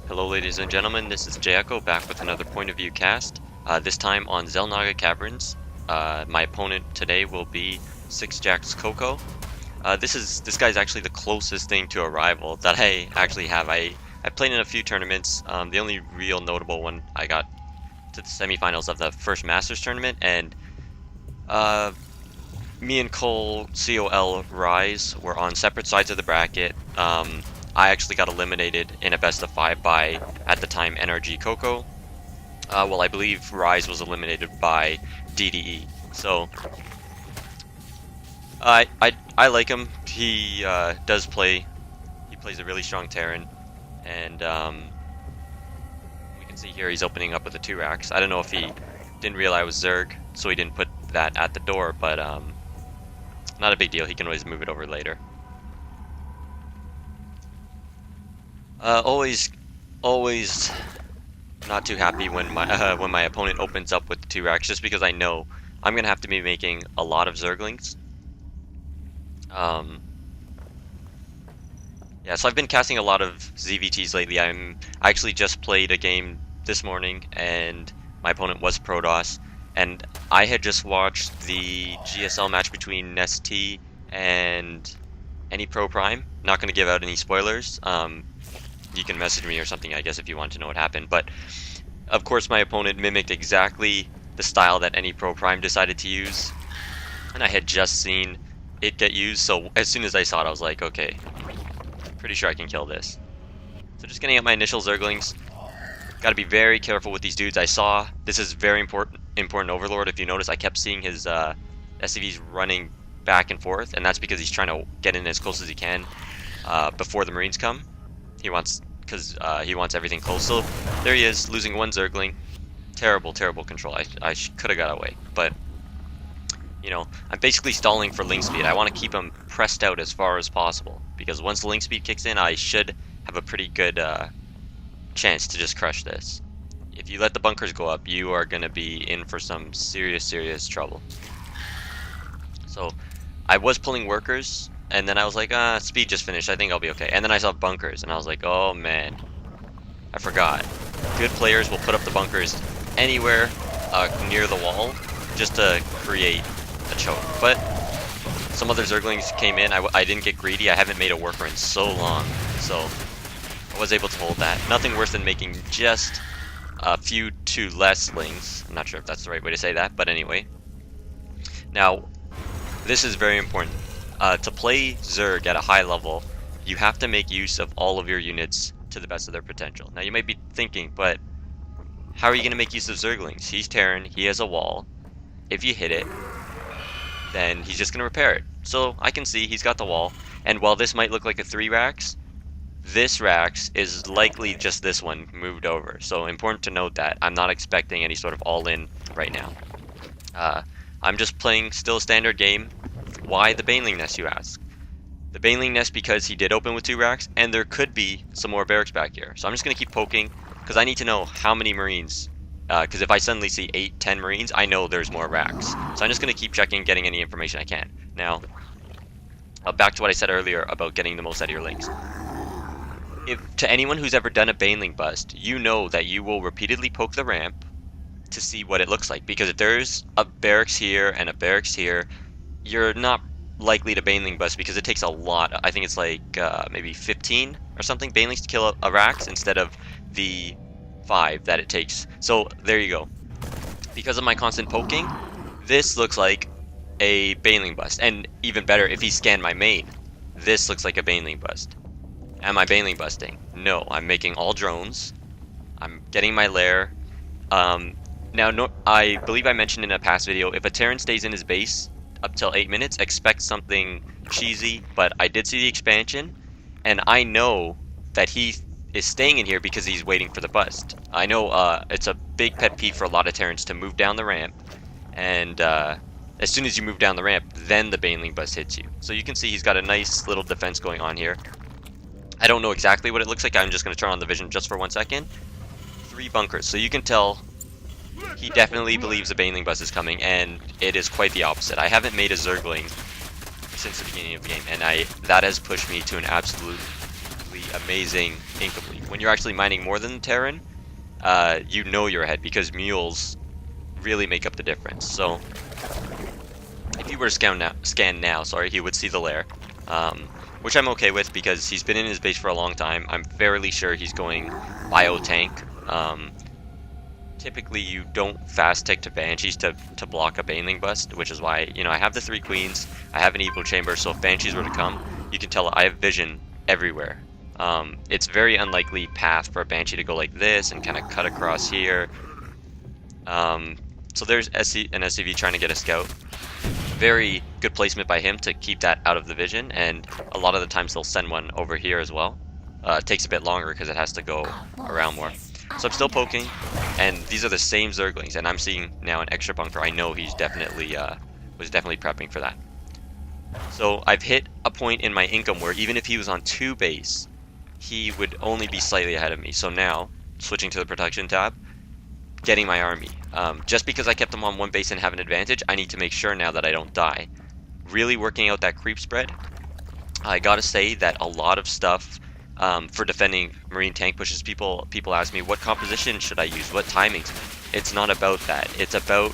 Hello ladies and gentlemen, this is ZvT back with another point of view cast, this time on Xelnaga Caverns. My opponent today will be SixJaxCocoa. This guy's actually the closest thing to a rival that I actually have. I played in a few tournaments. The only real notable one I got to the semifinals of the first Masters tournament, and me and COL Rise were on separate sides of the bracket. I actually got eliminated in a best of 5 by, at the time, NRG Coco. Well, I believe Rise was eliminated by DDE. So I like him. He does play. He plays a really strong Terran, and we can see here he's opening up with a 2-rax. I don't know if he didn't realize I was Zerg, so he didn't put that at the door, but not a big deal. He can always move it over later. Always not too happy when my opponent opens up with the 2-rax, just because I know I'm gonna have to be making a lot of Zerglings. Yeah, so I've been casting a lot of ZvTs lately. I actually just played a game this morning, and my opponent was Protoss, and I had just watched the GSL match between NEST and any Pro Prime. Not gonna give out any spoilers. You can message me or something, I guess, if you want to know what happened. But of course my opponent mimicked exactly the style that any Pro Prime decided to use, and I had just seen it get used, so as soon as I saw it I was like, okay, pretty sure I can kill this. So just getting out my initial Zerglings. Gotta be very careful with these dudes. I saw, this is very important Overlord. If you notice, I kept seeing his SCVs running back and forth, and that's because he's trying to get in as close as he can before the Marines come. He wants everything close. So there he is, losing 1 Zergling. Terrible control. I could have got away, but you know, I'm basically stalling for link speed. I want to keep him pressed out as far as possible, because once the link speed kicks in, I should have a pretty good chance to just crush this. If you let the bunkers go up, you are going to be in for some serious trouble. So I was pulling workers, and then I was like, speed just finished, I think I'll be okay. And then I saw bunkers, and I was like, oh man, I forgot. Good players will put up the bunkers anywhere near the wall just to create a choke. But some other Zerglings came in. I didn't get greedy. I haven't made a worker in so long, so I was able to hold that. Nothing worse than making just a few too less lings. I'm not sure if that's the right way to say that, but anyway. Now, this is very important. To play Zerg at a high level, you have to make use of all of your units to the best of their potential. Now you might be thinking, but how are you going to make use of Zerglings? He's Terran, he has a wall. If you hit it, then he's just going to repair it. So I can see he's got the wall, and while this might look like a 3-rax, this rax is likely just this one moved over. So important to note that I'm not expecting any sort of all-in right now. I'm just playing still a standard game. Why the Baneling Nest, you ask? The Baneling Nest because he did open with 2-rax, and there could be some more barracks back here. So I'm just going to keep poking, because I need to know how many Marines. Because if I suddenly see 8, 10 Marines, I know there's more racks. So I'm just going to keep checking, getting any information I can. Now, back to what I said earlier about getting the most out of your links. To anyone who's ever done a Baneling bust, you know that you will repeatedly poke the ramp to see what it looks like. Because if there's a barracks here and a barracks here, you're not likely to Baneling bust, because it takes a lot. I think it's like maybe 15 or something Banelings to kill a Rax instead of the 5 that it takes. So there you go. Because of my constant poking, this looks like a Baneling bust. And even better, if he scanned my main, this looks like a Baneling bust. Am I Baneling busting? No, I'm making all drones. I'm getting my lair. Now, I believe I mentioned in a past video, if a Terran stays in his base up till 8 minutes, expect something cheesy, but I did see the expansion, and I know that he is staying in here because he's waiting for the bust. I know it's a big pet peeve for a lot of Terrans to move down the ramp, and as soon as you move down the ramp, then the Baneling bust hits you. So you can see he's got a nice little defense going on here. I don't know exactly what it looks like. I'm just going to turn on the vision just for 1 second. 3 bunkers, so you can tell he definitely believes a Baneling bust is coming, and it is quite the opposite. I haven't made a Zergling since the beginning of the game, and that has pushed me to an absolutely amazing income lead. When you're actually mining more than Terran, you know you're ahead because mules really make up the difference. So if you were to scan now, sorry, he would see the lair, which I'm okay with because he's been in his base for a long time. I'm fairly sure he's going bio tank. Typically, you don't fast tick to Banshees to block a Baneling bust, which is why, you know, I have the 3 queens, I have an Evo Chamber, so if Banshees were to come, you can tell I have vision everywhere. It's very unlikely path for a Banshee to go like this and kind of cut across here. So there's an SCV trying to get a scout. Very good placement by him to keep that out of the vision, and a lot of the times they'll send one over here as well. It takes a bit longer because it has to go around more. So I'm still poking, and these are the same Zerglings, and I'm seeing now an extra bunker. I know he's definitely was definitely prepping for that. So I've hit a point in my income where even if he was on 2 base, he would only be slightly ahead of me. So now, switching to the protection tab, getting my army. Just because I kept him on 1 base and have an advantage, I need to make sure now that I don't die. Really working out that creep spread. I gotta say that a lot of stuff for defending marine tank pushes, people ask me, what composition should I use, what timings? It's not about that. It's about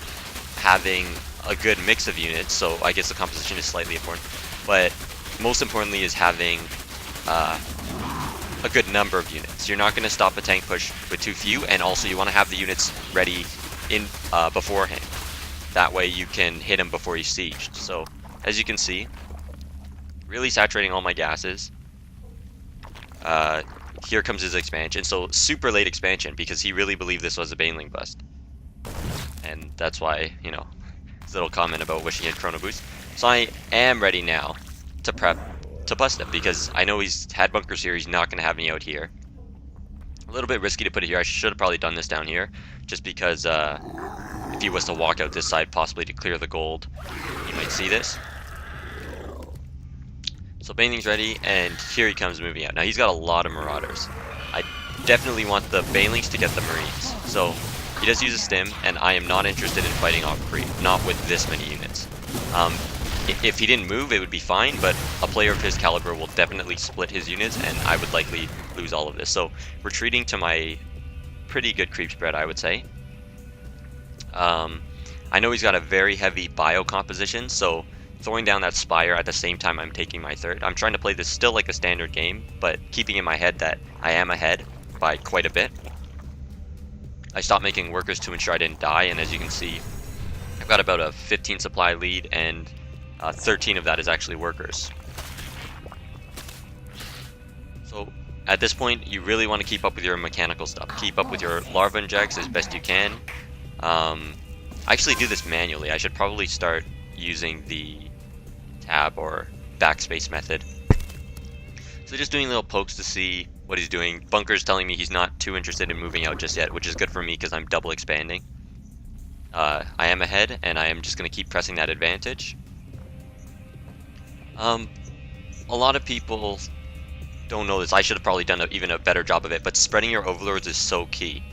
having a good mix of units, so I guess the composition is slightly important, but most importantly is having a good number of units. You're not going to stop a tank push with too few, and also you want to have the units ready in beforehand. That way you can hit him before he's sieged. So as you can see, really saturating all my gases. Here comes his expansion. So super late expansion because he really believed this was a Baneling bust. And that's why, you know, his little comment about wishing he had Chrono Boost. So I am ready now to prep to bust him because I know he's had bunkers here. He's not going to have me out here. A little bit risky to put it here. I should have probably done this down here just because if he was to walk out this side possibly to clear the gold, you might see this. So Baneling's ready, and here he comes moving out. Now he's got a lot of Marauders. I definitely want the Banelings to get the Marines. So he does use a stim, and I am not interested in fighting off creep, not with this many units. If he didn't move, it would be fine, but a player of his caliber will definitely split his units, and I would likely lose all of this. So retreating to my pretty good creep spread, I would say. I know he's got a very heavy bio composition, so throwing down that Spire at the same time I'm taking my third. I'm trying to play this still like a standard game, but keeping in my head that I am ahead by quite a bit. I stopped making workers to ensure I didn't die, and as you can see, I've got about a 15 supply lead, and 13 of that is actually workers. So at this point, you really want to keep up with your mechanical stuff. Keep up with your larva injects as best you can. I actually do this manually. I should probably start using the tab or backspace method. So just doing little pokes to see what he's doing. Bunker's telling me he's not too interested in moving out just yet, which is good for me because I'm double expanding. I am ahead, and I am just going to keep pressing that advantage. A lot of people don't know this. I should have probably done even a better job of it, but spreading your overlords is so key.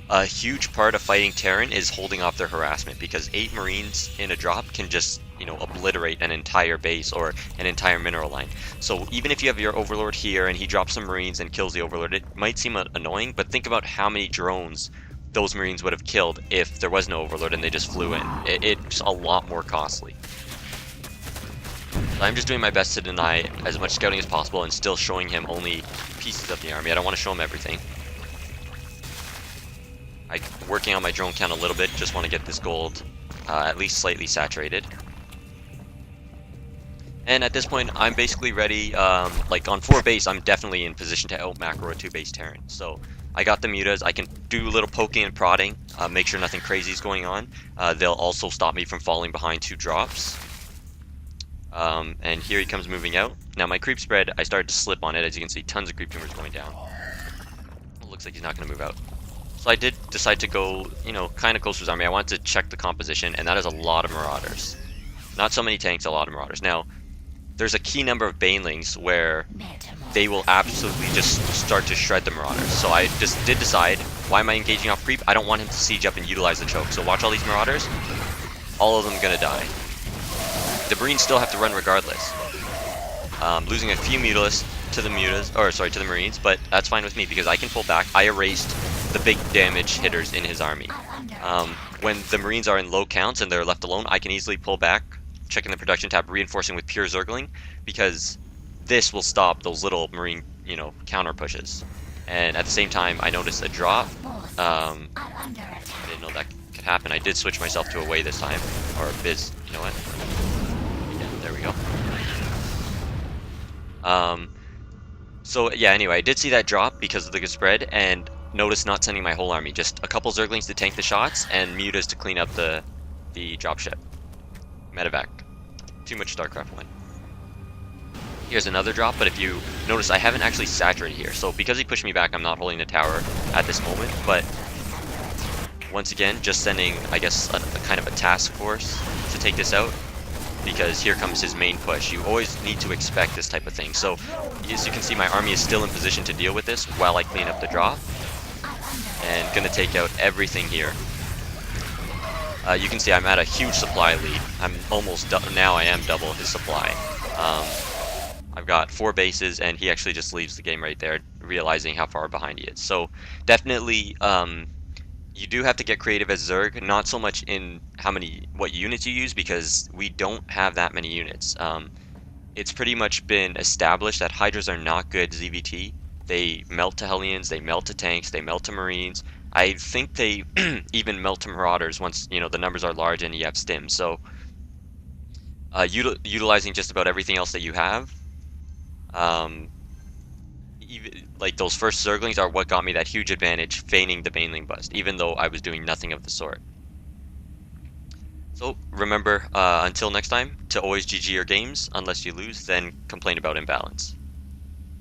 A huge part of fighting Terran is holding off their harassment, because 8 Marines in a drop can just, you know, obliterate an entire base or an entire mineral line. So even if you have your Overlord here and he drops some Marines and kills the Overlord, it might seem annoying, but think about how many drones those Marines would have killed if there was no Overlord and they just flew in. It's a lot more costly. So I'm just doing my best to deny as much scouting as possible and still showing him only pieces of the army. I don't want to show him everything. I'm working on my drone count a little bit, just want to get this gold at least slightly saturated. And at this point, I'm basically ready. Like on 4 base, I'm definitely in position to out macro a 2 base Terran. So I got the mutas, I can do a little poking and prodding, make sure nothing crazy is going on. They'll also stop me from falling behind 2 drops. And here he comes moving out. Now my creep spread, I started to slip on it. As you can see, tons of creep tumors going down. It looks like he's not going to move out. So I did decide to go, you know, kind of close to his army. I wanted to check the composition, and that is a lot of Marauders. Not so many tanks, a lot of Marauders. Now, there's a key number of Banelings where they will absolutely just start to shred the Marauders. So I just did decide, why am I engaging off creep? I don't want him to siege up and utilize the choke. So watch all these Marauders. All of them gonna die. The Marines still have to run regardless. Losing a few Mutalisks. to the mutas, or sorry, to the Marines, but that's fine with me because I can pull back. I erased the big damage hitters in his army. When the Marines are in low counts and they're left alone, I can easily pull back, checking the production tab, reinforcing with pure Zergling, because this will stop those little Marine, you know, counter pushes. And at the same time, I noticed a drop. I didn't know that could happen. I did switch myself to away this time, or biz. You know what? Yeah, there we go. So yeah, anyway, I did see that drop because of the good spread, and noticed not sending my whole army, just a couple Zerglings to tank the shots, and mutas to clean up the dropship. Medevac. Too much Starcraft win. Here's another drop, but if you notice, I haven't actually saturated here. So because he pushed me back, I'm not holding the tower at this moment, but once again, just sending, I guess, a kind of a task force to take this out, because here comes his main push. You always need to expect this type of thing. So as you can see, my army is still in position to deal with this while I clean up the drop, and gonna take out everything here. You can see I'm at a huge supply lead. I'm almost now I am double his supply. I've got 4 bases, and he actually just leaves the game right there, realizing how far behind he is. So definitely, you do have to get creative as Zerg, not so much in what units you use, because we don't have that many units. It's pretty much been established that Hydras are not good ZvT. They melt to Hellions, they melt to tanks, they melt to Marines. I think they even melt to Marauders once, you know, the numbers are large and you have stim. So utilizing just about everything else that you have, even like those first Zerglings are what got me that huge advantage, feigning the Baneling bust, even though I was doing nothing of the sort. So remember, until next time, to always GG your games. Unless you lose, then complain about imbalance.